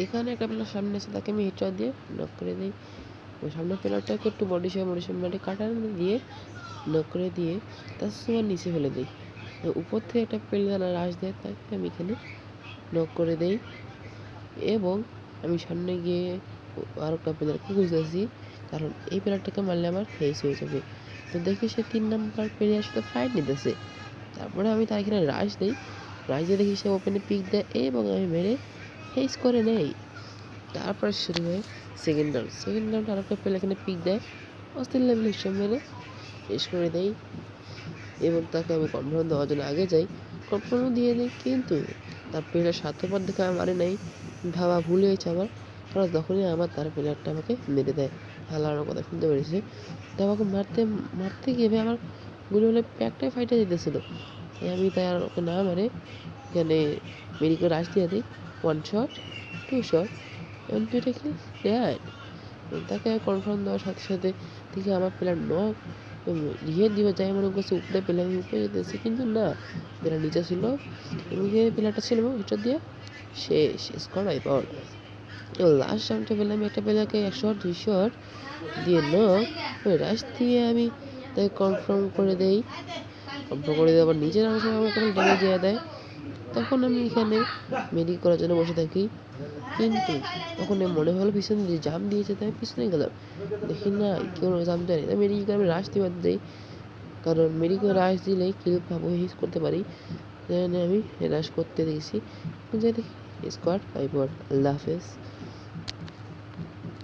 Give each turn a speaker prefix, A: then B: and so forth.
A: এখানে একটা প্লেয়ার সামনে এসে তাকে আমি হেডশট দিয়ে নক করে দিই। ওই সামনের প্লেয়ারটাকে একটু বডি মেরে কাটার দিয়ে নক করে দিয়ে তার সময় নিচে ফেলে দিই। উপর থেকে একটা প্লেয়ার রাশ দেয়, তাকে আমি এখানে নক করে দেই এবং আমি সামনে গিয়ে আর একটা প্লেয়ারকে খুঁজতেছি, কারণ এই প্লেয়ারটাকে মারলে আমার ফেস হয়ে যাবে। তো দেখি সে 3 নাম্বার প্লেয়ারের সাথে ফাইট নিতেছে। তারপরে আমি তার এখানে রাশ দিই, রাশ দিয়ে দেখি সে ওপেনে পিক দেয় এবং আমি মেরে ফেস করে নেই। তারপরে শুরু হয় সেকেন্ড রাউন্ড আরেকটা প্লেয়ার এখানে পিক দেয়, অস্থির লেভেল হিসেবে মেরে শেষ করে দেই এবং তাকে আমি কনফার্ম দেওয়ার জন্য আগে যাই, কনফার্মও দিয়ে দিই। কিন্তু তার প্লেয়ার স্বার্থপর দেখে আমি মারে নাই, ভাবা ভুল হয়েছে আমার। কারণ তখনই তার প্লেয়ারটা আমাকে মেরে দেয়। হালানোর কথা শুনতে পেরেছে, তো আমাকে মারতে গিয়ে আমার গুলি হলে প্যাকটাই ফাইটে যেতেছিল। আমি তাই আর ওকে না মারে এখানে মেডিকেল রাশ দিয়ে দিই, 1 শট 2 শট এবং 2টা কিল দেয়। তাকে কনফার্ম দেওয়ার সাথে সাথে দেখি আমার প্লেয়ার নক রিহে দিবে যাই মনে করছে উপরে প্লেয়ার উপরে যেতেছে, কিন্তু না, প্লেয়ার নিচে ছিল এবং যে প্লেয়ারটা ছিল হেডশট দিয়ে শেষ স্কোর আইপড। এবং লাস্ট রাউন্ডে পেলাম একটা প্লেয়ারকে 1 শট 2 শট দিয়ে নক রাশ দিয়ে আমি তাকে কনফার্ম করে দেই। কনফার্ম করে দিয়ে আবার নিজের অংশ আমাকে ড্যামেজ দিয়ে দেয়। তখন আমি এখানে মেডিক করার জন্য বসে থাকি, কিন্তু তখন মনে হলো পিছনে যে জাম্প দিয়েছে, তাই পিছনে গেলাম, দেখি না কেউ জাম্প দেয়নি। তাই মেডিকেল আমি রাশ দিয়ে দিই, কারণ মেডিকেল রাশ দিলেই কিল পাবো, হিট করতে পারি। তাই আমি রাশ করতে দিয়েছি, যাই দেখি স্কোয়াড আইপড। আল্লাহ হাফেজ।